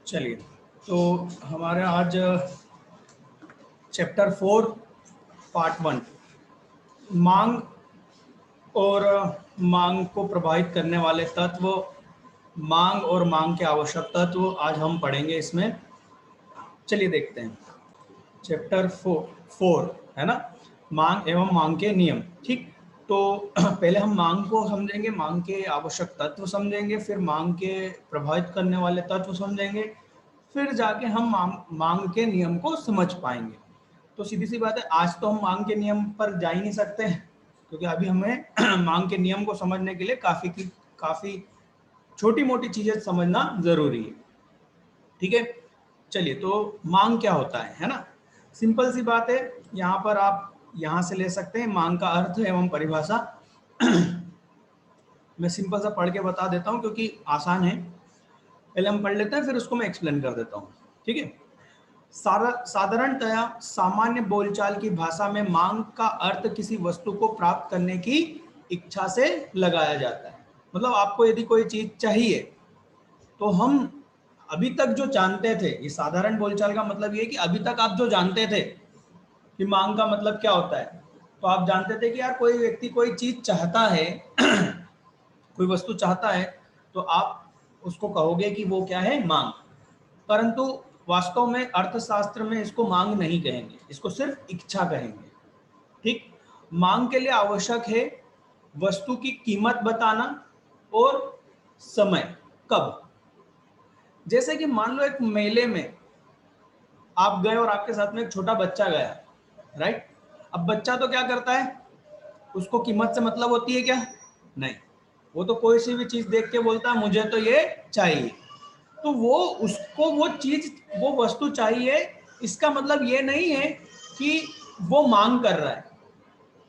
चलिए, तो हमारे आज चैप्टर 4 पार्ट 1 मांग और मांग को प्रभावित करने वाले तत्व, मांग और मांग के आवश्यक तत्व आज हम पढ़ेंगे इसमें। चलिए देखते हैं चैप्टर 4 है ना, मांग एवं मांग के नियम। ठीक, तो पहले हम मांग को समझेंगे, मांग के आवश्यक तत्व समझेंगे, फिर मांग के प्रभावित करने वाले तत्व समझेंगे, फिर जाके हम मांग के नियम को समझ पाएंगे। तो सीधी सी बात है, आज तो हम मांग के नियम पर जा ही नहीं सकते हैं, क्योंकि अभी हमें मांग के नियम को समझने के लिए काफी छोटी मोटी चीजें समझना जरूरी है। ठीक है, चलिए, तो मांग क्या होता है ना। सिंपल सी बात है, यहाँ पर आप यहाँ से ले सकते हैं मांग का अर्थ एवं परिभाषा। मैं सिंपल सा पढ़ के बता देता हूँ क्योंकि आसान है। पहले हम पढ़ लेते हैं, फिर उसको मैं एक्सप्लेन कर देता हूँ। ठीक है, साधारणतया सामान्य बोलचाल की भाषा में मांग का अर्थ किसी वस्तु को प्राप्त करने की इच्छा से लगाया जाता है। मतलब आपको यदि कोई चीज चाहिए तो हम अभी तक जो जानते थे, ये साधारण बोलचाल का मतलब ये कि अभी तक आप जो जानते थे कि मांग का मतलब क्या होता है, तो आप जानते थे कि यार कोई व्यक्ति कोई चीज चाहता है कोई वस्तु चाहता है, तो आप उसको कहोगे कि वो क्या है, मांग। परंतु वास्तव में अर्थशास्त्र में इसको मांग नहीं कहेंगे, इसको सिर्फ इच्छा कहेंगे। ठीक, मांग के लिए आवश्यक है वस्तु की कीमत बताना और समय, कब। जैसे कि मान लो एक मेले में आप गए और आपके साथ में एक छोटा बच्चा गया, राइट। अब बच्चा तो क्या करता है, उसको कीमत से मतलब होती है क्या? नहीं, वो तो कोई सी भी चीज देख के बोलता है मुझे तो ये चाहिए। तो वो उसको वो चीज, वो वस्तु चाहिए, इसका मतलब ये नहीं है कि वो मांग कर रहा है।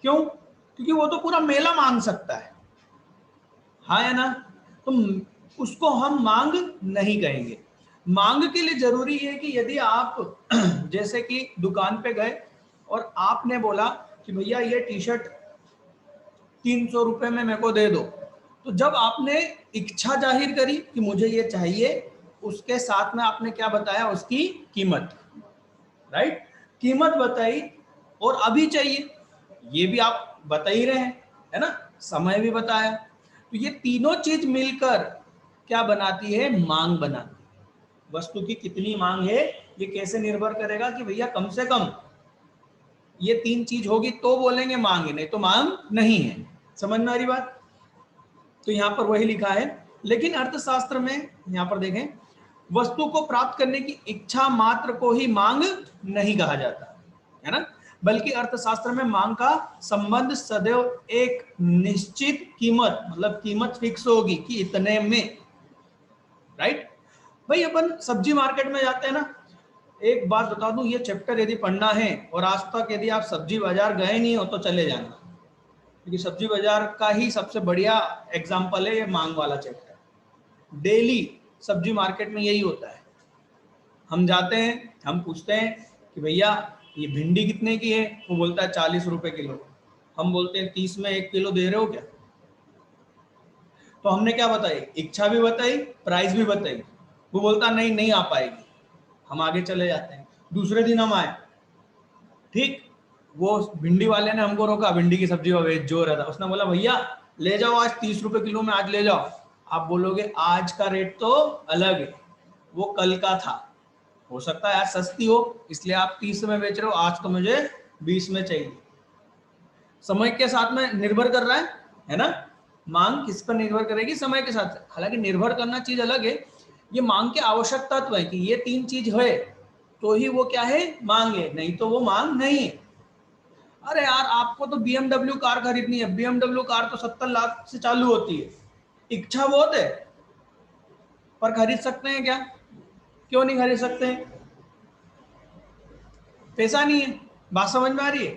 क्यों? क्योंकि वो तो पूरा मेला मांग सकता है, हाँ या ना। तो उसको हम मांग नहीं कहेंगे। मांग के लिए जरूरी है कि यदि आप जैसे कि दुकान पे गए और आपने बोला कि भैया ये टी शर्ट 300 रुपए में मेरे को दे दो, तो जब आपने इच्छा जाहिर करी कि मुझे ये चाहिए, उसके साथ में आपने क्या बताया, उसकी कीमत, राइट। कीमत बताई और अभी चाहिए, ये भी आप बता ही रहे हैं, है ना। समय भी बताया। तो ये तीनों चीज मिलकर क्या बनाती है, मांग बनाती है। वस्तु की कितनी मांग है ये कैसे निर्भर करेगा कि भैया कम से कम ये तीन चीज होगी तो बोलेंगे मांग है, नहीं तो मांग नहीं है। समझ में आ रही बात? तो यहां पर वही लिखा है। लेकिन अर्थशास्त्र में यहां पर देखें, वस्तु को प्राप्त करने की इच्छा मात्र को ही मांग नहीं कहा जाता है ना, बल्कि अर्थशास्त्र में मांग का संबंध सदैव एक निश्चित कीमत, मतलब कीमत फिक्स होगी कि इतने में, राइट। भाई अपन सब्जी मार्केट में जाते हैं ना, एक बात बता दूं, ये चैप्टर यदि पढ़ना है और आज तक यदि आप सब्जी बाजार गए नहीं हो तो चले जाना, क्योंकि सब्जी बाजार का ही सबसे बढ़िया एग्जाम्पल है ये मांग वाला चैप्टर। डेली सब्जी मार्केट में यही होता है। हम जाते हैं, हम पूछते हैं कि भैया ये भिंडी कितने की है, वो बोलता है 40 रुपए किलो। हम बोलते हैं 30 में 1 किलो दे रहे हो क्या? तो हमने क्या बताई, इच्छा भी बताई, प्राइस भी बताई। वो बोलता नहीं, नहीं आ पाएगी। हम आगे चले जाते हैं। दूसरे दिन हम आए, ठीक, वो भिंडी वाले ने हमको रोका, भिंडी की सब्जी का वेट जो रहा था, उसने बोला भैया ले जाओ आज 30 रुपए किलो में, आज ले जाओ। आप बोलोगे आज का रेट तो अलग है, वो कल का था। हो सकता है आज सस्ती हो इसलिए आप 30 में बेच रहे हो, आज तो मुझे 20 में चाहिए। समय के साथ में निर्भर कर रहा है ना। मांग किस पर निर्भर करेगी, समय के साथ। हालांकि निर्भर करना चीज अलग है, ये मांग के आवश्यक तत्व है कि ये तीन चीज है तो ही वो क्या है, मांग है, नहीं तो वो मांग नहीं है। अरे यार आपको तो BMW कार खरीदनी है, BMW कार तो 70 लाख से चालू होती है, इच्छा बहुत है, पर खरीद सकते हैं क्या? क्यों नहीं खरीद सकते? पैसा नहीं है। बात समझ में आ रही है?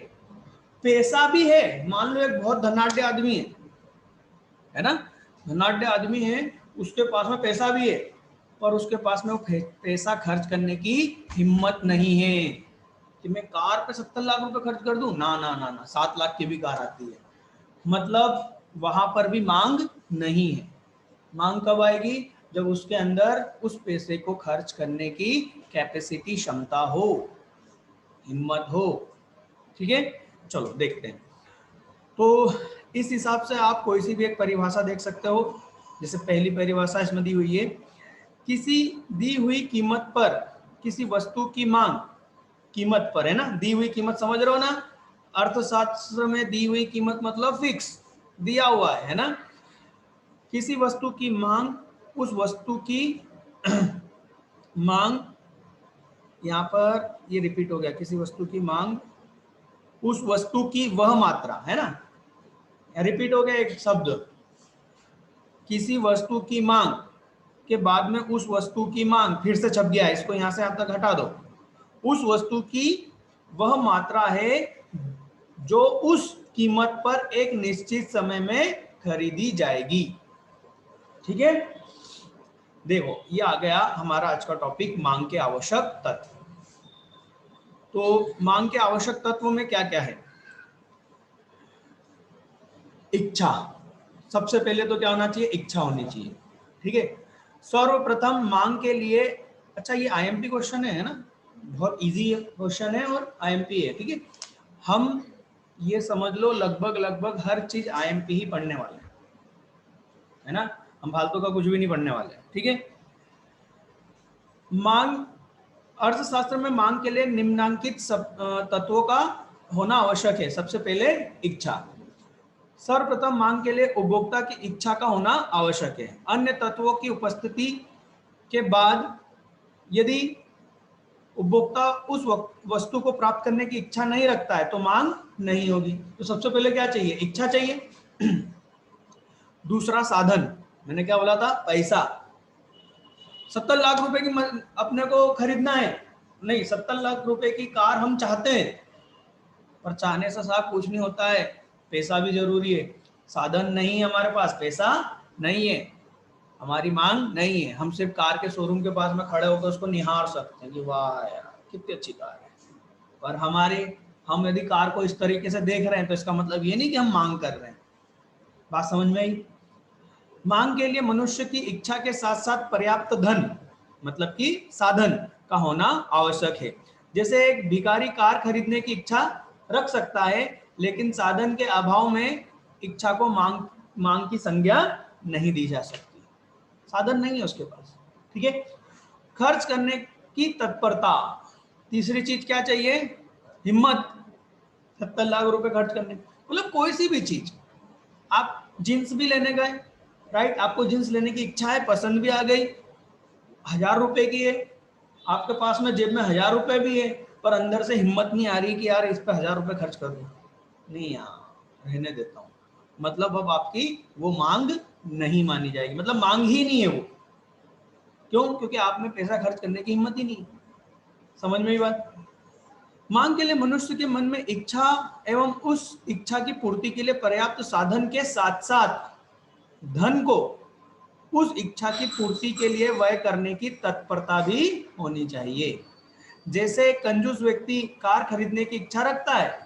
पैसा भी है, मान लो एक बहुत धनाढ्य आदमी है ना, धनाढ्य आदमी है, उसके पास में पैसा भी है, पर उसके पास में वो पैसा खर्च करने की हिम्मत नहीं है कि मैं कार पे 70 लाख रुपए खर्च कर दूं। ना ना ना ना, 7 लाख की भी कार आती है। मतलब वहां पर भी मांग नहीं है। मांग कब आएगी? जब उसके अंदर उस पैसे को खर्च करने की कैपेसिटी, क्षमता हो, हिम्मत हो। ठीक है, चलो देखते हैं। तो इस हिसाब से आप कोई सी भी एक परिभाषा देख सकते हो। जैसे पहली परिभाषा इसमें दी हुई है, किसी दी हुई कीमत पर किसी वस्तु की मांग, कीमत पर है ना, दी हुई कीमत समझ रहे हो ना, अर्थशास्त्र में दी हुई कीमत मतलब फिक्स दिया हुआ है ना। किसी वस्तु की मांग, उस वस्तु की मांग, यहाँ पर ये रिपीट हो गया, किसी वस्तु की मांग, उस वस्तु की वह मात्रा है ना, रिपीट हो गया एक शब्द, किसी वस्तु की मांग के बाद में उस वस्तु की मांग फिर से छप गया है, इसको यहां से यहां तक हटा दो। उस वस्तु की वह मात्रा है जो उस कीमत पर एक निश्चित समय में खरीदी जाएगी। ठीक है, देखो ये आ गया हमारा आज का टॉपिक, मांग के आवश्यक तत्व। तो मांग के आवश्यक तत्व में क्या क्या है? इच्छा, सबसे पहले तो क्या होना चाहिए? इच्छा होनी चाहिए। ठीक है, सर्वप्रथम मांग के लिए, अच्छा ये आईएमपी क्वेश्चन है ना, बहुत इजी क्वेश्चन है और आईएमपी है। ठीक है, हम ये समझ लो लगभग लगभग हर चीज आईएमपी ही पढ़ने वाले हैं, है ना, हम फालतू का कुछ भी नहीं पढ़ने वाले। ठीक है, मांग, अर्थशास्त्र में मांग के लिए निम्नांकित तत्वों का होना आवश्यक है। सबसे पहले इच्छा, सर्वप्रथम मांग के लिए उपभोक्ता की इच्छा का होना आवश्यक है। अन्य तत्वों की उपस्थिति के बाद यदि उपभोक्ता उस वस्तु को प्राप्त करने की इच्छा नहीं रखता है तो मांग नहीं होगी। तो सबसे पहले क्या चाहिए? इच्छा चाहिए। दूसरा साधन, मैंने क्या बोला था? पैसा। 70 लाख रुपए की अपने को खरीदना है, नहीं 70 लाख रुपए की कार हम चाहते हैं, पर चाहने से साफ कुछ नहीं होता है, पैसा भी जरूरी है। साधन नहीं है हमारे पास, पैसा नहीं है, हमारी मांग नहीं है, हम सिर्फ कार के शोरूम के पास में खड़े होकर उसको निहार सकते हैं कि वाह यार कितनी अच्छी कार है, पर हम यदि कार को इस तरीके से देख रहे हैं तो इसका मतलब ये नहीं कि हम मांग कर रहे हैं। बात समझ में आई? मांग के लिए मनुष्य की इच्छा के साथ साथ पर्याप्त धन, मतलब कि साधन का होना आवश्यक है। जैसे एक भिखारी कार खरीदने की इच्छा रख सकता है, लेकिन साधन के अभाव में इच्छा को मांग की संज्ञा नहीं दी जा सकती, साधन नहीं है उसके पास। ठीक है, खर्च करने की तत्परता, तीसरी चीज क्या चाहिए? हिम्मत। 70 लाख रुपए खर्च करने, मतलब कोई सी भी चीज, आप जींस भी लेने गए, राइट, आपको जींस लेने की इच्छा है, पसंद भी आ गई, 1000 रुपए की है, आपके पास में जेब में 1000 रुपए भी है, पर अंदर से हिम्मत नहीं आ रही कि यार इस पे 1000 रुपए खर्च कर दूं, नहीं यार रहने देता हूं, मतलब अब आपकी वो मांग नहीं मानी जाएगी, मतलब मांग ही नहीं है वो। क्यों? क्योंकि आप में पैसा खर्च करने की हिम्मत ही नहीं। समझ में ही बात? मांग के लिए मनुष्य के मन में इच्छा एवं उस इच्छा की पूर्ति के लिए पर्याप्त साधन के साथ साथ धन को उस इच्छा की पूर्ति के लिए व्यय करने की तत्परता भी होनी चाहिए। जैसे एक कंजूस व्यक्ति कार खरीदने की इच्छा रखता है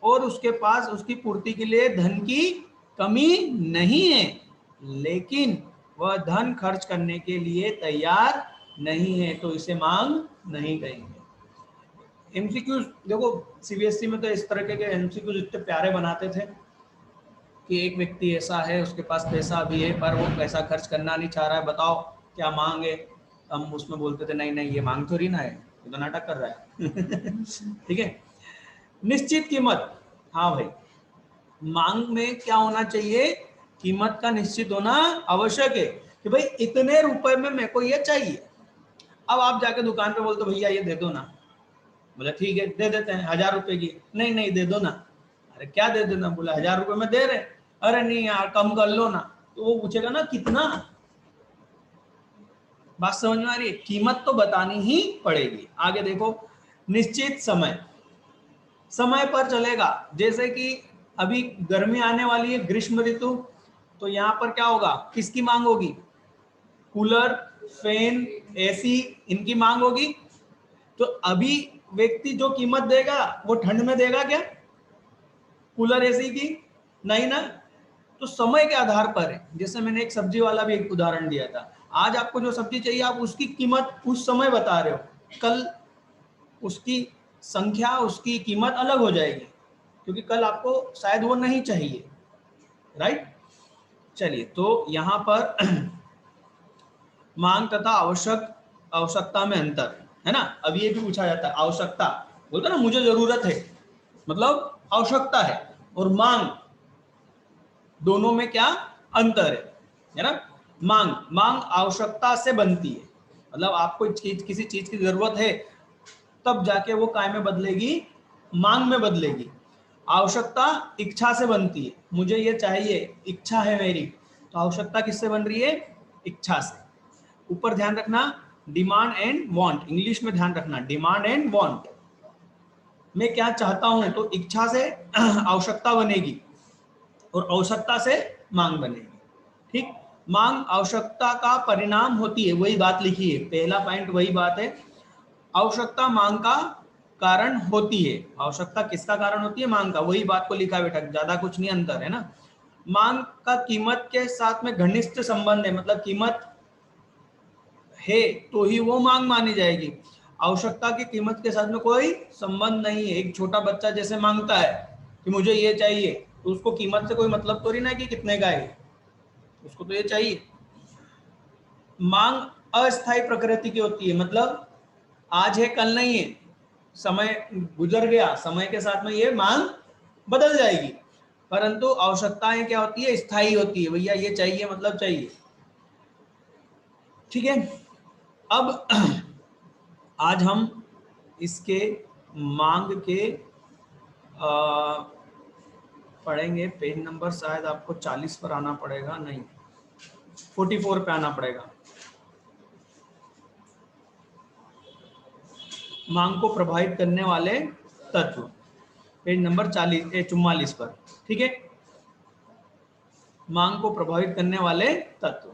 और उसके पास उसकी पूर्ति के लिए धन की कमी नहीं है, लेकिन वह धन खर्च करने के लिए तैयार नहीं है, तो इसे मांग नहीं कहेंगे। एमसीक्यूज देखो, सीबीएसई में तो इस तरह के एमसीक्यूज इतने प्यारे बनाते थे कि एक व्यक्ति ऐसा है, उसके पास पैसा भी है पर वो पैसा खर्च करना नहीं चाह रहा है, बताओ क्या मांग है? हम उसमें बोलते थे नहीं नहीं ये मांग थोड़ी ना है, ये तो नाटक कर रहा है। ठीक है, निश्चित कीमत, हाँ भाई, मांग में क्या होना चाहिए? कीमत का निश्चित होना आवश्यक है कि भाई इतने रुपए में मेरे को ये चाहिए। अब आप जाके दुकान पे बोलते भैया ये दे दो ना, बोला ठीक है दे देते हैं, 1000 रुपए की, नहीं नहीं दे दो ना, अरे क्या दे देना, बोला 1000 रुपए में दे रहे, अरे नहीं यार कम कर लो ना, तो वो पूछेगा ना कितना। बात समझ में आ रही है? कीमत तो बतानी ही पड़ेगी। आगे देखो, निश्चित समय, समय पर चलेगा। जैसे कि अभी गर्मी आने वाली है, ग्रीष्म ऋतु, तो यहाँ पर क्या होगा? किसकी मांग होगी? कूलर, फैन, एसी, इनकी मांग होगी। तो अभी व्यक्ति जो कीमत देगा वो ठंड में देगा क्या? कूलर एसी की? नहीं ना। तो समय के आधार पर है। जैसे मैंने एक सब्जी वाला भी एक उदाहरण दिया था, आज आपको जो सब्जी चाहिए आप उसकी कीमत उस समय बता रहे हो, कल उसकी संख्या उसकी कीमत अलग हो जाएगी, क्योंकि कल आपको शायद वो नहीं चाहिए, राइट। चलिए, तो यहाँ पर मांग तथा आवश्यकता में अंतर है ना। अब ये भी पूछा जाता है, आवश्यकता बोलते ना, मुझे जरूरत है मतलब आवश्यकता है, और मांग, दोनों में क्या अंतर है ना। मांग आवश्यकता से बनती है, मतलब आपको किसी चीज की जरूरत है तब जाके वो काय में बदलेगी, मांग में बदलेगी। आवश्यकता इच्छा से बनती है, मुझे ये चाहिए, इच्छा है मेरी, तो आवश्यकता किससे बन रही है, इच्छा से। ऊपर ध्यान रखना, डिमांड एंड वांट, इंग्लिश में ध्यान रखना, डिमांड एंड वांट, मैं क्या चाहता हूं तो इच्छा से आवश्यकता बनेगी और आवश्यकता से मांग बनेगी, ठीक। मांग आवश्यकता का परिणाम होती है, वही बात लिखी है, पहला पॉइंट वही बात है। आवश्यकता मांग का कारण होती है, आवश्यकता किसका कारण होती है, मांग का, वही बात को लिखा बेटा, ज्यादा कुछ नहीं अंतर है ना। मांग का कीमत के साथ में घनिष्ठ संबंध है, मतलब कीमत है तो ही वो मांग मानी जाएगी, आवश्यकता की कीमत के साथ में कोई संबंध नहीं है। एक छोटा बच्चा जैसे मांगता है कि मुझे ये चाहिए, तो उसको कीमत से कोई मतलब तो नहीं ना कि कितने का है, उसको तो ये चाहिए। मांग अस्थायी प्रकृति की होती है, मतलब आज है कल नहीं है, समय गुजर गया, समय के साथ में ये मांग बदल जाएगी। परंतु आवश्यकताएं क्या होती है, स्थायी होती है, भैया ये चाहिए मतलब चाहिए, ठीक है। अब आज हम इसके मांग के पढ़ेंगे। पेज नंबर शायद आपको 40 पर आना पड़ेगा, नहीं 44 पे आना पड़ेगा। मांग को प्रभावित करने वाले तत्व, पेज नंबर 44 पर, ठीक है। मांग को प्रभावित करने वाले तत्व,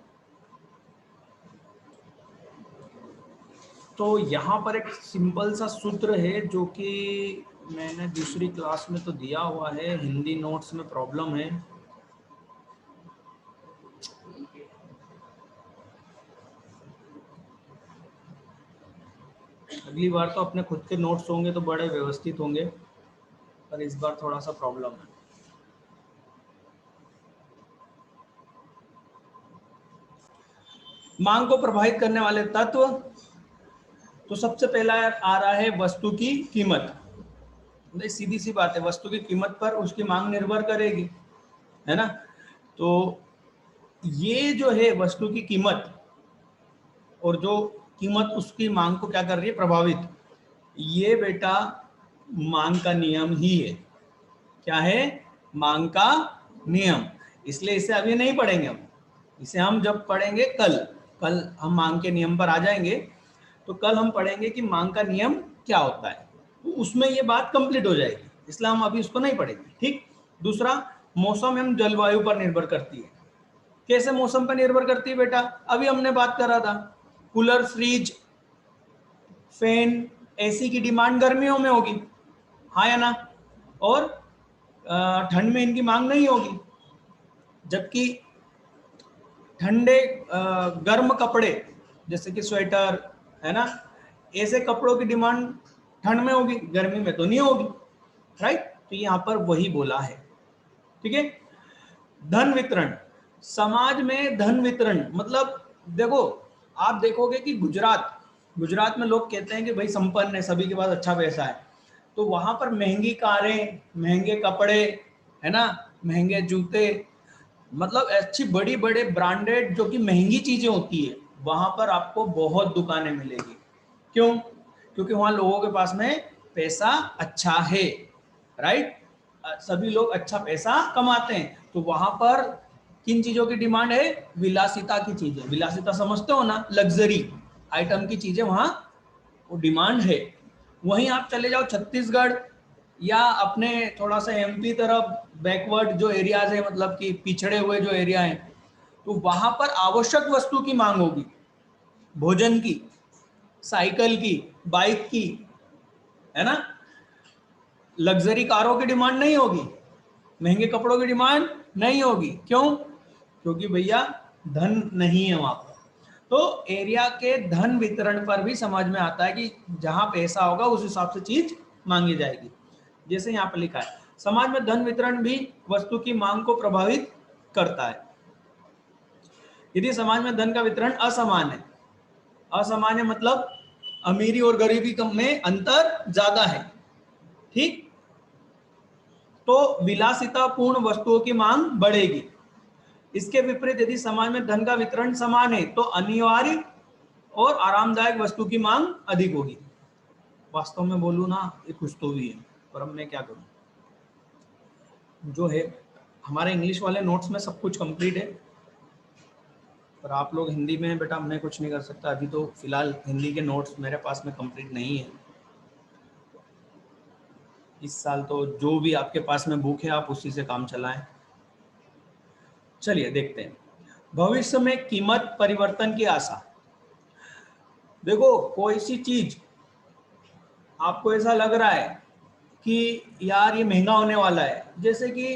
तो यहाँ पर एक सिंपल सा सूत्र है जो कि मैंने दूसरी क्लास में तो दिया हुआ है, हिंदी नोट्स में प्रॉब्लम है। अगली बार तो अपने खुद के नोट्स होंगे तो बड़े व्यवस्थित होंगे, पर इस बार थोड़ा सा प्रॉब्लम है। मांग को प्रभावित करने वाले तत्व, तो सबसे पहला आ रहा है वस्तु की कीमत। सीधी सी बात है, वस्तु की कीमत पर उसकी मांग निर्भर करेगी, है ना। तो ये जो है वस्तु की कीमत, और जो कीमत उसकी मांग को क्या कर रही है, प्रभावित, ये बेटा मांग का नियम ही है। क्या है, मांग का नियम। इसलिए इसे अभी नहीं पढ़ेंगे हम, इसे हम जब पढ़ेंगे कल हम मांग के नियम पर आ जाएंगे, तो कल हम पढ़ेंगे कि मांग का नियम क्या होता है, तो उसमें ये बात कंप्लीट हो जाएगी, इसलिए हम अभी उसको नहीं पढ़ेंगे, ठीक। दूसरा, मौसम एवं जलवायु पर निर्भर करती है। कैसे मौसम पर निर्भर करती है बेटा, अभी हमने बात करा था, कूलर, फ्रिज, फैन, एसी की डिमांड गर्मियों में होगी, हाँ या ना, और ठंड में इनकी मांग नहीं होगी। जबकि ठंडे गर्म कपड़े जैसे कि स्वेटर, है ना, ऐसे कपड़ों की डिमांड ठंड में होगी, गर्मी में तो नहीं होगी, राइट। तो यहाँ पर वही बोला है, ठीक है। धन वितरण, समाज में धन वितरण मतलब, देखो आप देखोगे कि गुजरात में लोग कहते हैं कि भाई संपन्न है, सभी के पास अच्छा पैसा है, तो वहां पर महंगी कारें, महंगे कपड़े, है ना, महंगे जूते, मतलब अच्छी बड़ी बड़े ब्रांडेड जो कि महंगी चीजें होती है, वहां पर आपको बहुत दुकानें मिलेगी। क्यों, क्योंकि वहां लोगों के पास में पैसा अच्छा है, राइट, सभी लोग अच्छा पैसा कमाते हैं, तो वहां पर किन चीजों की डिमांड है, विलासिता की चीजें, विलासिता समझते हो ना, लग्जरी आइटम की चीजें वहां वो डिमांड है। वहीं आप चले जाओ छत्तीसगढ़ या अपने थोड़ा सा एमपी तरफ, बैकवर्ड जो एरियाज है, मतलब कि पिछड़े हुए जो एरिया हैं, तो वहां पर आवश्यक वस्तु की मांग होगी, भोजन की, साइकिल की, बाइक की, है ना, लग्जरी कारों की डिमांड नहीं होगी, महंगे कपड़ों की डिमांड नहीं होगी। क्यों? क्योंकि भैया धन नहीं है वहां पर। तो एरिया के धन वितरण पर भी समझ में आता है कि जहां पैसा होगा उस हिसाब से चीज मांगी जाएगी। जैसे यहाँ पर लिखा है, समाज में धन वितरण भी वस्तु की मांग को प्रभावित करता है। यदि समाज में धन का वितरण असमान है, असमान है मतलब अमीरी और गरीबी में अंतर ज्यादा है, ठीक, तो विलासितापूर्ण वस्तुओं की मांग बढ़ेगी। इसके विपरीत यदि समाज में धन का वितरण समान है तो अनिवार्य और आरामदायक वस्तु की मांग अधिक होगी। वास्तव में बोलूं ना, ये कुछ तो भी है, पर अब मैं क्या करूं, जो है हमारे इंग्लिश वाले नोट्स में सब कुछ कंप्लीट है, पर आप लोग हिंदी में बेटा मैं कुछ नहीं कर सकता। अभी तो फिलहाल हिंदी के नोट्स मेरे पास में कंप्लीट नहीं है। इस साल तो जो भी आपके पास में बुक है आप उसी से काम चलाएं। चलिए देखते हैं, भविष्य में कीमत परिवर्तन की आशा। देखो, कोई सी चीज आपको ऐसा लग रहा है कि यार ये महंगा होने वाला है, जैसे कि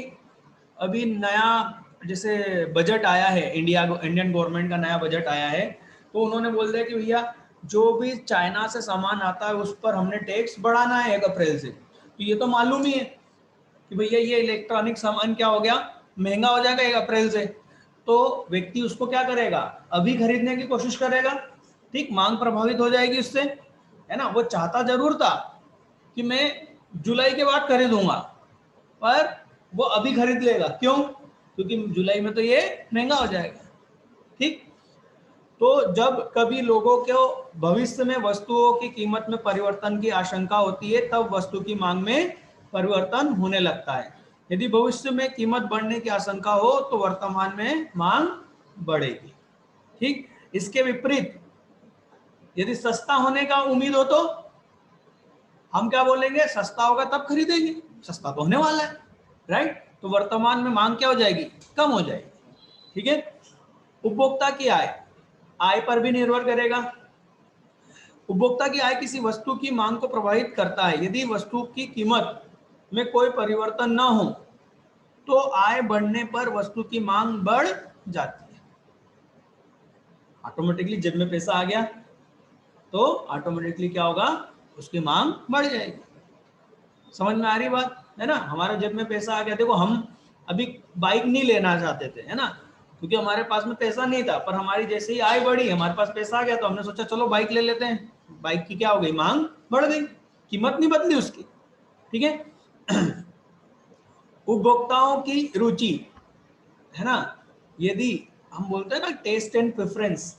अभी नया जैसे बजट आया है, इंडियन गवर्नमेंट का नया बजट आया है, तो उन्होंने बोल दिया कि भैया जो भी चाइना से सामान आता है उस पर हमने टैक्स बढ़ाना है 1 अप्रैल से। तो ये तो मालूम ही है कि भैया ये इलेक्ट्रॉनिक सामान क्या हो गया, महंगा हो जाएगा 1 अप्रैल से। तो व्यक्ति उसको क्या करेगा, अभी खरीदने की कोशिश करेगा, ठीक, मांग प्रभावित हो जाएगी उससे, है ना। वो चाहता जरूर था कि मैं जुलाई के बाद खरीदूंगा, पर वो अभी खरीद लेगा। क्यों? क्योंकि जुलाई में तो ये महंगा हो जाएगा, ठीक। तो जब कभी लोगों को भविष्य में वस्तुओं की कीमत में परिवर्तन की आशंका होती है तब वस्तु की मांग में परिवर्तन होने लगता है। यदि भविष्य में कीमत बढ़ने की आशंका हो तो वर्तमान में मांग बढ़ेगी, ठीक। इसके विपरीत यदि सस्ता होने का उम्मीद हो तो हम क्या बोलेंगे, सस्ता होगा तब खरीदेंगे, सस्ता तो होने वाला है, राइट। तो वर्तमान में मांग क्या हो जाएगी, कम हो जाएगी, ठीक है। उपभोक्ता की आय पर भी निर्भर करेगा। उपभोक्ता की आय किसी वस्तु की मांग को प्रभावित करता है। यदि वस्तु की कीमत में कोई परिवर्तन न हो तो आय बढ़ने पर वस्तु की मांग बढ़ जाती है। ऑटोमेटिकली जब में पैसा आ गया तो ऑटोमेटिकली क्या होगा, उसकी मांग बढ़ जाएगी। समझ में आ रही बात है ना। हमारे जेब में पैसा आ गया, देखो हम अभी बाइक नहीं लेना चाहते थे, है ना, क्योंकि हमारे पास में पैसा नहीं था, पर हमारी जैसे ही आय बढ़ी, हमारे पास पैसा आ गया, तो हमने सोचा चलो बाइक ले लेते हैं। बाइक की क्या हो गई, मांग बढ़ गई, कीमत नहीं बदली उसकी, ठीक है। उपभोक्ताओं की रुचि, है ना, यदि हम बोलते हैं ना टेस्ट एंड प्रेफरेंस,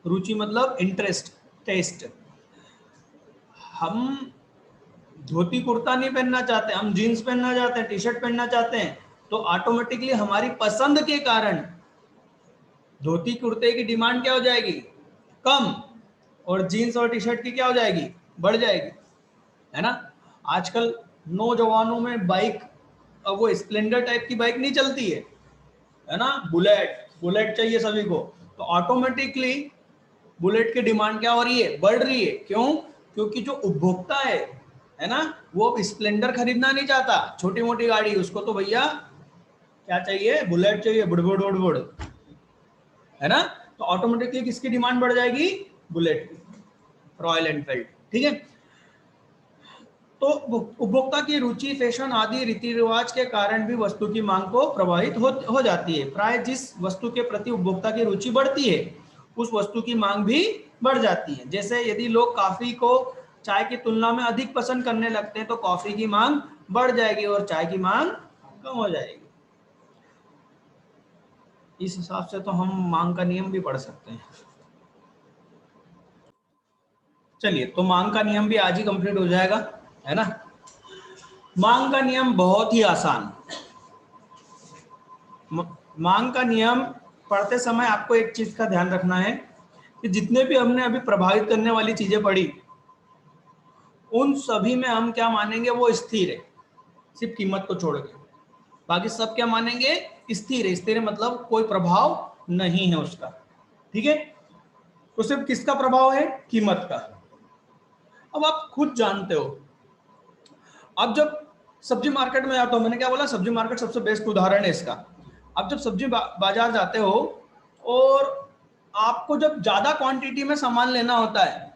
रुचि मतलब इंटरेस्ट, टेस्ट, हम धोती कुर्ता नहीं पहनना चाहते, हम जीन्स पहनना चाहते हैं, टी शर्ट पहनना चाहते हैं, तो ऑटोमेटिकली हमारी पसंद के कारण धोती कुर्ते की डिमांड क्या हो जाएगी, कम, और जीन्स और टी शर्ट की क्या हो जाएगी, बढ़ जाएगी, है ना। आजकल नौजवानों में बाइक, अब वो स्प्लेंडर टाइप की बाइक नहीं चलती है ना, बुलेट, बुलेट चाहिए सभी को, तो ऑटोमेटिकली बुलेट की डिमांड क्या हो रही है, बढ़ रही है। क्यों? क्योंकि जो उपभोक्ता है ना, वो स्प्लेंडर खरीदना नहीं चाहता, छोटी मोटी गाड़ी, उसको तो भैया क्या चाहिए, बुलेट चाहिए, बुड़बुड़ बुड़बुड़, है ना। तो ऑटोमेटिकली किसकी डिमांड बढ़ जाएगी, बुलेट की, रॉयल एनफील्ड, ठीक है। तो उपभोक्ता की रुचि, फैशन आदि रीति रिवाज के कारण भी वस्तु की मांग को प्रभावित हो जाती है। प्राय जिस वस्तु के प्रति उपभोक्ता की रुचि बढ़ती है उस वस्तु की मांग भी बढ़ जाती है। जैसे यदि लोग कॉफी को चाय की तुलना में अधिक पसंद करने लगते हैं तो कॉफी की मांग बढ़ जाएगी और चाय की मांग कम हो जाएगी। इस हिसाब से तो हम मांग का नियम भी पढ़ सकते हैं। चलिए, तो मांग का नियम भी आज ही कंप्लीट हो जाएगा, है ना। मांग का नियम बहुत ही आसान। मांग का नियम पढ़ते समय आपको एक चीज का ध्यान रखना है कि जितने भी हमने अभी प्रभावित करने वाली चीजें पढ़ी उन सभी में हम क्या मानेंगे, वो स्थिर है, सिर्फ कीमत को छोड़ के। बाकी सब क्या मानेंगे, स्थिर है। स्थिर मतलब कोई प्रभाव नहीं है उसका, ठीक है। तो सिर्फ किसका प्रभाव है, कीमत का। अब आप खुद जानते हो, अब जब सब्जी मार्केट में आता हूं, मैंने क्या बोला, सब्जी मार्केट सबसे बेस्ट उदाहरण है इसका। आप जब सब्जी बाजार जाते हो और आपको जब ज्यादा क्वांटिटी में सामान लेना होता है,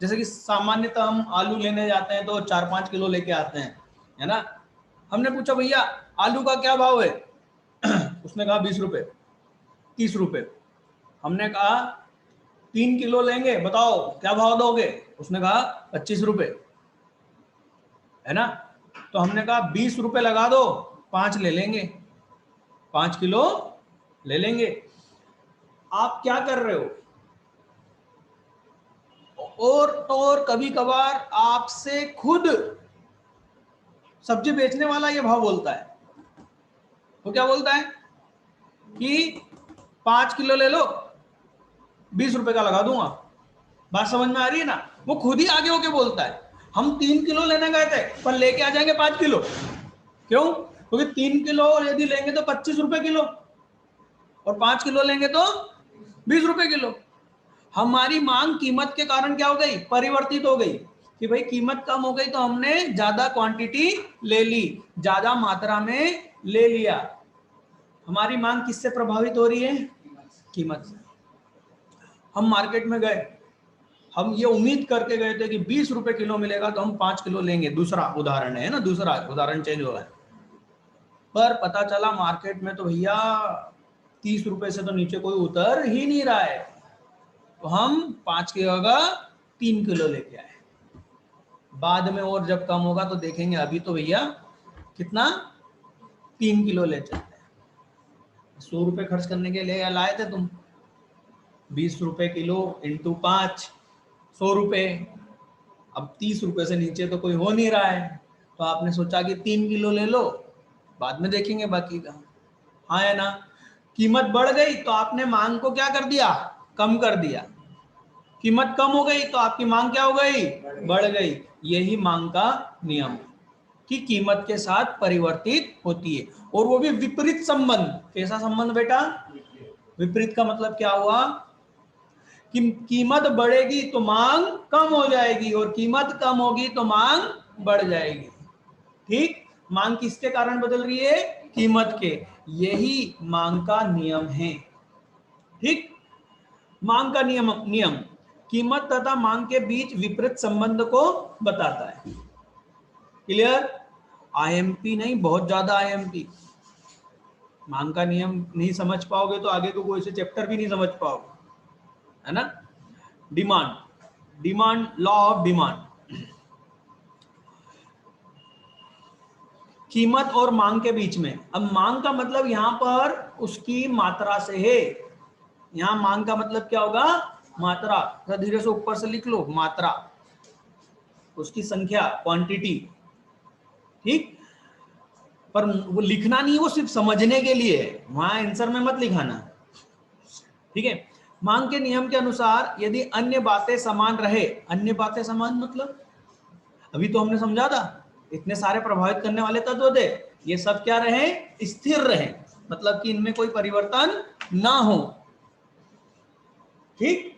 जैसे कि सामान्यतः हम आलू लेने जाते हैं तो 4-5 किलो लेके आते हैं, है ना। हमने पूछा भैया आलू का क्या भाव है उसने कहा 20 रुपए, 30 रुपए। हमने कहा 3 किलो लेंगे, बताओ क्या भाव दोगे? उसने कहा 25 रुपए, है ना। तो हमने कहा 20 रुपए लगा दो, 5 ले लेंगे, 5 किलो ले लेंगे। आप क्या कर रहे हो? और कभी कभार आपसे खुद सब्जी बेचने वाला ये भाव बोलता है। तो क्या बोलता है कि 5 किलो ले लो, 20 रुपए का लगा दूंगा। बात समझ में आ रही है ना? वो खुद ही आगे होके बोलता है। हम 3 किलो लेने गए थे पर लेके आ जाएंगे 5 किलो। क्यों? क्योंकि 3 किलो यदि लेंगे तो 25 रुपए किलो, और 5 किलो लेंगे तो 20 रुपए किलो। हमारी मांग कीमत के कारण क्या हो गई? परिवर्तित हो गई कि भाई कीमत कम हो गई तो हमने ज्यादा क्वांटिटी ले ली, ज्यादा मात्रा में ले लिया। हमारी मांग किससे प्रभावित हो रही है? कीमत से। हम मार्केट में गए, हम ये उम्मीद करके गए थे कि 20 रुपए किलो मिलेगा तो हम 5 किलो लेंगे। दूसरा उदाहरण है ना, दूसरा उदाहरण चेंज हो रहा है। पर पता चला मार्केट में तो भैया 30 रुपए से तो नीचे कोई उतर ही नहीं रहा है। तो हम 5 किलो का 3 किलो लेके आए। बाद में और जब कम होगा तो देखेंगे, अभी तो भैया कितना 3 किलो ले चलते हैं। 100 रुपए खर्च करने के लिए लाए थे तुम, 20 रुपए किलो इंटू 5, 100 रुपए। अब 30 रुपए से नीचे तो कोई हो नहीं रहा है, तो आपने सोचा कि 3 किलो ले लो, बाद में देखेंगे बाकी का। हाँ है ना। कीमत बढ़ गई तो आपने मांग को क्या कर दिया? कम कर दिया। कीमत कम हो गई तो आपकी मांग क्या हो गई? बढ़ गई। यही मांग का नियम है कि कीमत के साथ परिवर्तित होती है, और वो भी विपरीत संबंध। कैसा संबंध बेटा? विपरीत का मतलब क्या हुआ कि कीमत बढ़ेगी तो मांग कम हो जाएगी, और कीमत कम होगी तो मांग बढ़ जाएगी। ठीक। मांग किसके कारण बदल रही है? कीमत के। यही मांग का नियम है। ठीक। मांग का नियम नियम कीमत तथा मांग के बीच विपरीत संबंध को बताता है। क्लियर? आईएमपी नहीं, बहुत ज्यादा आईएमपी। मांग का नियम नहीं समझ पाओगे तो आगे को कोई से चैप्टर भी नहीं समझ पाओगे, है ना। Demand, demand, law of demand. कीमत और मांग के बीच में। अब मांग का मतलब यहां पर उसकी मात्रा से है। यहां मांग का मतलब क्या होगा? मात्रा। धीरे से ऊपर से लिख लो, मात्रा, उसकी संख्या, क्वांटिटी। ठीक। पर वो लिखना नहीं, वो सिर्फ समझने के लिए है, वहां आंसर में मत लिखाना। ठीक है। मांग के नियम के अनुसार यदि अन्य बातें समान रहे, अन्य बातें समान मतलब अभी तो हमने समझा था, इतने सारे प्रभावित करने वाले तत्व थे, ये सब क्या रहे? स्थिर रहे, मतलब कि इनमें कोई परिवर्तन ना हो। ठीक।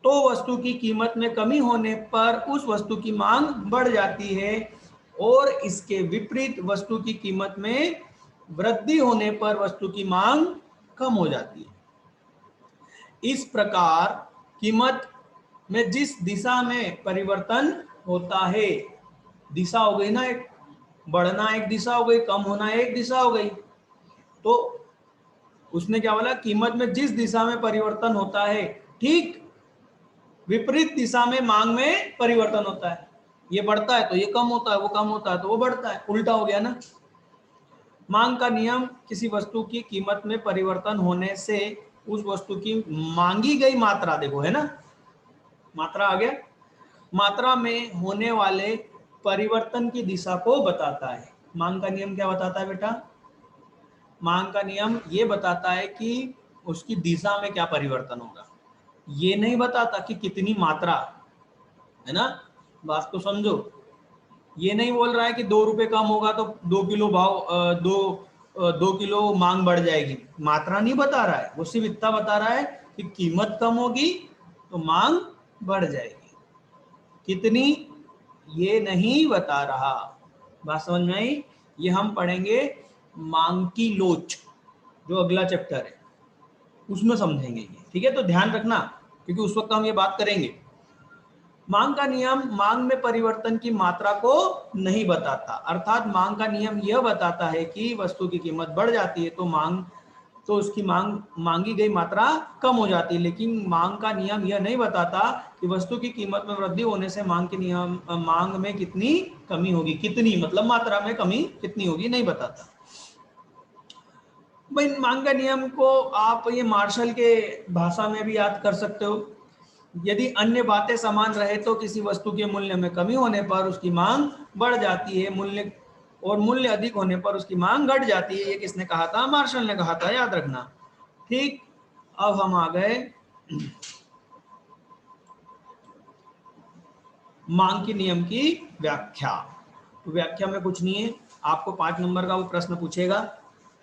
तो वस्तु की कीमत में कमी होने पर उस वस्तु की मांग बढ़ जाती है, और इसके विपरीत वस्तु की कीमत में वृद्धि होने पर वस्तु की मांग कम हो जाती है। इस प्रकार कीमत में जिस दिशा में परिवर्तन होता है, दिशा हो गई ना, एक बढ़ना एक दिशा हो गई, कम होना एक दिशा हो गई। तो उसने क्या बोला? कीमत में जिस दिशा में परिवर्तन होता है, ठीक विपरीत दिशा में मांग में परिवर्तन होता है। ये बढ़ता है तो ये कम होता है, वो कम होता है तो वो बढ़ता है, उल्टा हो गया ना। मांग का नियम किसी वस्तु की कीमत में परिवर्तन होने से उस वस्तु की मांगी गई मात्रा, देखो है ना, मात्रा आ गया, मात्रा में होने वाले परिवर्तन की दिशा को बताता है। मांग का नियम क्या बताता है बेटा? मांग का नियम ये बताता है कि उसकी दिशा में क्या परिवर्तन होगा। ये नहीं बताता कि कितनी मात्रा, है ना। बात को समझो। ये नहीं बोल रहा है कि 2 रुपए कम होगा तो 2 किलो भाव 2 किलो मांग बढ़ जाएगी। मात्रा नहीं बता रहा है, वो सिर्फ इतना बता रहा है कि कीमत कम होगी तो मांग बढ़ जाएगी। कितनी, ये नहीं बता रहा। बात समझ में आई? ये हम पढ़ेंगे मांग की लोच। जो अगला चैप्टर है उसमें समझेंगे ये, ठीक है। तो ध्यान रखना क्योंकि उस वक्त हम ये बात करेंगे। मांग का नियम मांग में परिवर्तन की मात्रा को नहीं बताता, अर्थात मांग का नियम यह बताता है कि वस्तु की कीमत बढ़ जाती है तो उसकी मांगी गई मात्रा कम हो जाती है, लेकिन मांग का नियम यह नहीं बताता कि वस्तु की कीमत में वृद्धि होने से मांग में कितनी कमी होगी, कितनी मतलब मात्रा में कमी कितनी होगी नहीं बताता। भाई मांग का नियम को आप ये मार्शल के भाषा में भी याद कर सकते हो। यदि अन्य बातें समान रहे तो किसी वस्तु के मूल्य में कमी होने पर उसकी मांग बढ़ जाती है, मूल्य अधिक होने पर उसकी मांग घट जाती है। ये किसने कहा था? मार्शल ने कहा था, याद रखना। ठीक, अब हम आ गए मांग के नियम की व्याख्या। तो व्याख्या में कुछ नहीं है, आपको 5 नंबर का वो प्रश्न पूछेगा,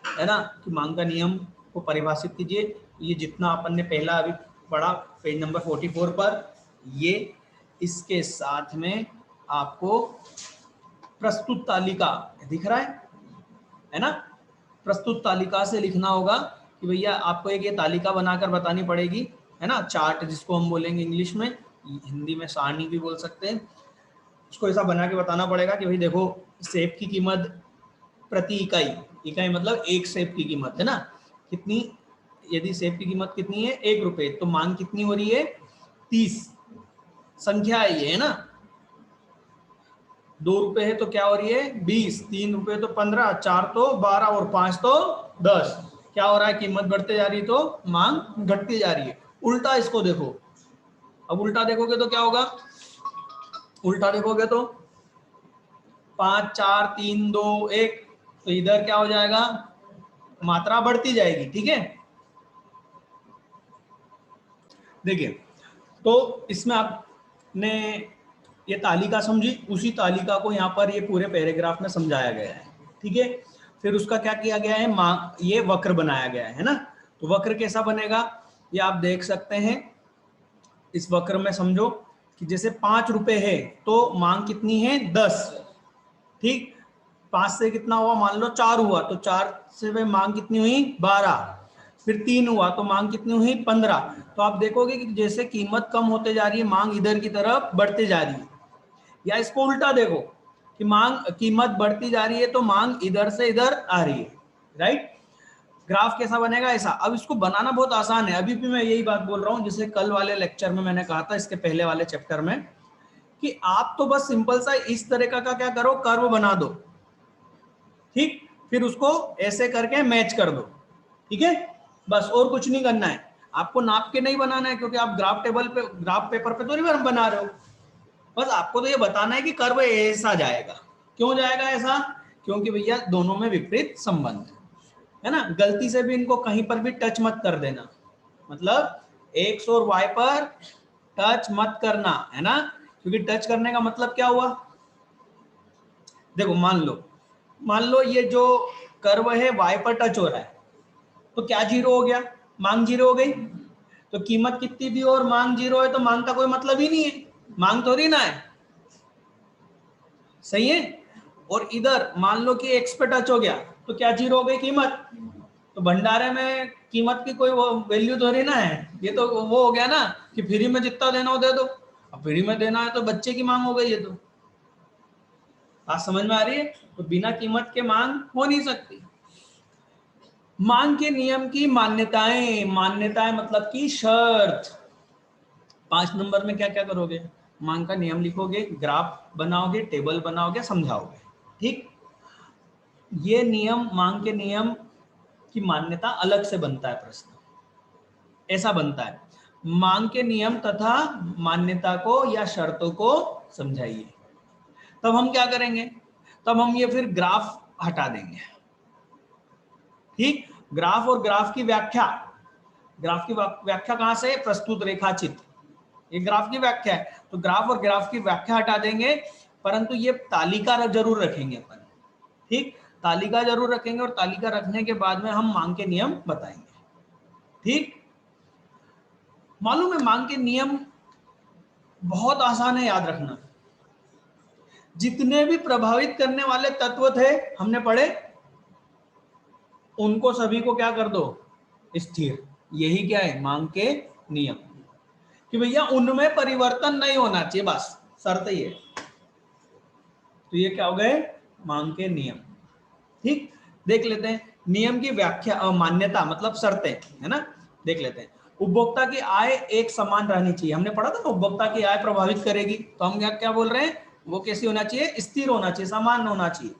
है ना, कि मांग का नियम को परिभाषित कीजिए। ये जितना अपन ने पहला अभी पढ़ा पेज नंबर 44 पर, ये इसके साथ में आपको प्रस्तुत तालिका दिख रहा है ना। प्रस्तुत तालिका से लिखना होगा कि भैया आपको एक ये तालिका बनाकर बतानी पड़ेगी, है ना, चार्ट जिसको हम बोलेंगे इंग्लिश में, हिंदी में सारणी भी बोल सकते हैं। उसको ऐसा बना के बताना पड़ेगा कि भाई देखो सेब की कीमत प्रति इकाई मतलब एक सेब की कीमत है ना कितनी, यदि सेब की कीमत कितनी है 1 रुपए, तो मांग कितनी हो रही है 30, संख्या है ये, है ना। 2 रुपए है तो क्या हो रही है 20, 3 रुपए तो 15, 4 तो 12 और 5 तो 10। क्या हो रहा है? कीमत बढ़ते जा रही है तो मांग घटती जा रही है। उल्टा इसको देखो, अब उल्टा देखोगे तो क्या होगा? उल्टा देखोगे तो 5 4 3 2 1, तो इधर क्या हो जाएगा? मात्रा बढ़ती जाएगी, ठीक है। देखिए, तो इसमें आपने ये तालिका समझी, उसी तालिका को यहाँ पर ये पूरे पैराग्राफ में समझाया गया है, ठीक है। फिर उसका क्या किया गया है? ये वक्र बनाया गया है ना। तो वक्र कैसा बनेगा ये आप देख सकते हैं। इस वक्र में समझो कि जैसे 5 रुपए है तो मांग कितनी है 10, ठीक। 5 से कितना हुआ? मान लो 4 हुआ, तो 4 से मांग कितनी हुई 12। फिर 3 हुआ तो मांग कितनी हुई 15। तो आप देखोगे कि जैसे कीमत कम होते जा रही है मांग इधर की तरफ बढ़ते जा रही है। या इसको उल्टा देखो कि कीमत बढ़ती जा रही है तो मांग इधर से इधर आ रही है, राइट। ग्राफ कैसा बनेगा? ऐसा। अब इसको बनाना बहुत आसान है, अभी भी मैं यही बात बोल रहा हूं जैसे कल वाले लेक्चर में मैंने कहा था, इसके पहले वाले चैप्टर में, कि आप तो बस सिंपल सा इस तरीका का क्या करो, कर्व बना दो, ठीक। फिर उसको ऐसे करके मैच कर दो, ठीक है। बस और कुछ नहीं करना है आपको, नाप के नहीं बनाना है क्योंकि आप ग्राफ पेपर पे तो नहीं बना रहे हो। बस आपको तो ये बताना है कि कर्व ऐसा जाएगा। क्यों जाएगा ऐसा? क्योंकि भैया दोनों में विपरीत संबंध है ना। गलती से भी इनको कहीं पर भी टच मत कर देना, मतलब एक्स और वाई पर टच मत करना, है ना। क्योंकि टच करने का मतलब क्या हुआ? देखो मान लो ये जो कर्व है वाई पर टच हो रहा है तो क्या जीरो हो गया? मांग जीरो हो गई। तो कीमत कितनी भी और मांग जीरो है तो मांग का कोई मतलब ही नहीं है, मांग थोड़ी ना है, सही है। और इधर मान लो कि एक्स पे टच हो गया तो क्या जीरो हो गई कीमत। तो भंडारे में कीमत की कोई वो वैल्यू थोड़ी ना है, ये तो वो हो गया ना कि फ्री में जितना देना हो दे दो। अब फ्री में देना है तो बच्चे की मांग हो गई, ये तो बात समझ में आ रही है। तो बिना कीमत के मांग हो नहीं सकती। मांग के नियम की मान्यताएं, मान्यताएं मतलब की शर्त। 5 नंबर में क्या क्या करोगे? मांग का नियम लिखोगे, ग्राफ बनाओगे, टेबल बनाओगे, समझाओगे, ठीक। ये नियम, मांग के नियम की मान्यता अलग से बनता है प्रश्न, ऐसा बनता है। मांग के नियम तथा मान्यता को या शर्तों को समझाइए। तब हम क्या करेंगे? तब हम ये फिर ग्राफ हटा देंगे, ठीक। ग्राफ और ग्राफ की व्याख्या, ग्राफ की व्याख्या कहां से? प्रस्तुत रेखाचित्र, ये ग्राफ की व्याख्या है। तो ग्राफ और ग्राफ की व्याख्या हटा देंगे, परंतु ये तालिका जरूर रखेंगे अपन, ठीक। तालिका जरूर रखेंगे और तालिका रखने के बाद में हम मांग के नियम बताएंगे, ठीक। मालूम है मांग के नियम बहुत आसान है याद रखना। जितने भी प्रभावित करने वाले तत्व थे हमने पढ़े, उनको सभी को क्या कर दो, स्थिर। यही क्या है, मांग के नियम, कि भैया उनमें परिवर्तन नहीं होना चाहिए, बस शर्त ही है। तो ये क्या हो गए, मांग के नियम। ठीक, देख लेते हैं नियम की व्याख्या, मान्यता मतलब शर्तें, है ना। देख लेते हैं, उपभोक्ता की आय एक समान रहनी चाहिए। हमने पढ़ा था ना, उपभोक्ता की आय प्रभावित करेगी, तो हम क्या क्या बोल रहे हैं, वो कैसी होना चाहिए, स्थिर होना चाहिए, समान होना चाहिए।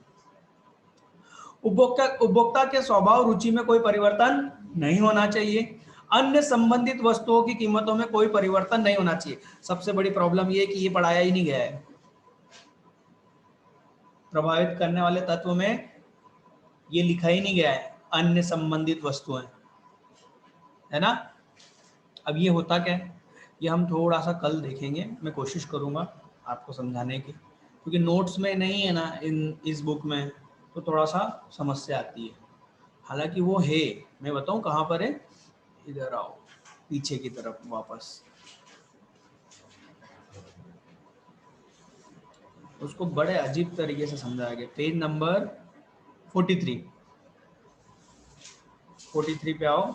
उपभोक्ता के स्वभाव रुचि में कोई परिवर्तन नहीं होना चाहिए। अन्य संबंधित वस्तुओं की कीमतों में कोई परिवर्तन नहीं होना चाहिए। सबसे बड़ी प्रॉब्लम ये कि ये पढ़ाया ही नहीं गया है, प्रभावित करने वाले तत्व में ये लिखा ही नहीं गया है, अन्य संबंधित वस्तुएं, है ना। अब ये होता क्या है, ये हम थोड़ा सा कल देखेंगे, मैं कोशिश करूंगा आपको समझाने की, क्योंकि नोट्स में नहीं है ना इस बुक में, तो थोड़ा सा समस्या आती है। हालांकि वो है, मैं बताऊं कहाँ पर है, इधर आओ पीछे की तरफ वापस, उसको बड़े अजीब तरीके से समझाया गया। पेज नंबर 43 पे आओ,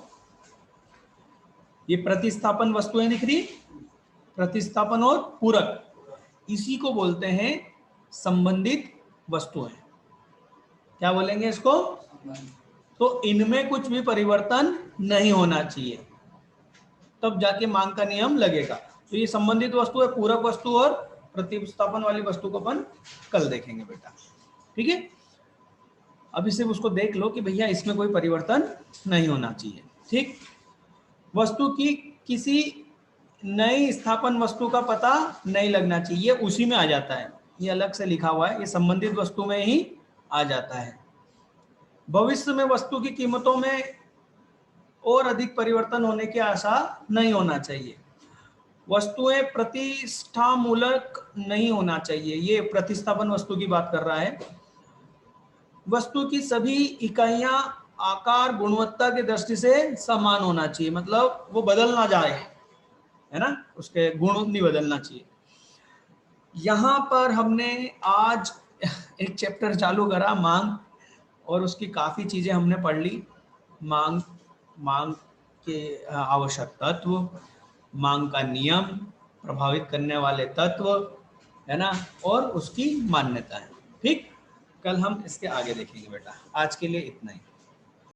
ये प्रतिस्थापन वस्तुएं दिख रही, प्रतिस्थापन और पूरक, इसी को बोलते हैं संबंधित वस्तुएं। क्या बोलेंगे इसको, तो इनमें कुछ भी परिवर्तन नहीं होना चाहिए, तब जाके मांग का नियम लगेगा। तो ये संबंधित वस्तु है, पूरक वस्तु और प्रतिस्थापन वाली वस्तु को अपन कल देखेंगे बेटा, ठीक है। अभी सिर्फ उसको देख लो कि भैया इसमें कोई परिवर्तन नहीं होना चाहिए, ठीक। वस्तु की किसी नई स्थापन वस्तु का पता नहीं लगना चाहिए, ये उसी में आ जाता है, ये अलग से लिखा हुआ है, ये संबंधित वस्तु में ही आ जाता है। भविष्य में वस्तु की कीमतों में और अधिक परिवर्तन होने की आशा नहीं होना चाहिए। वस्तुएं प्रतिष्ठामूलक नहीं होना चाहिए, ये प्रतिस्थापन वस्तु की बात कर रहा है। वस्तु की सभी इकाइयां आकार गुणवत्ता की दृष्टि से समान होना चाहिए, मतलब वो बदल ना जाए, है ना, उसके गुण नहीं बदलना चाहिए। यहाँ पर हमने आज एक चैप्टर चालू करा मांग, और उसकी काफी चीजें हमने पढ़ ली। मांग, मांग के आवश्यक तत्व, मांग का नियम, प्रभावित करने वाले तत्व, है ना, और उसकी मान्यता है। ठीक, कल हम इसके आगे देखेंगे बेटा, आज के लिए इतना ही।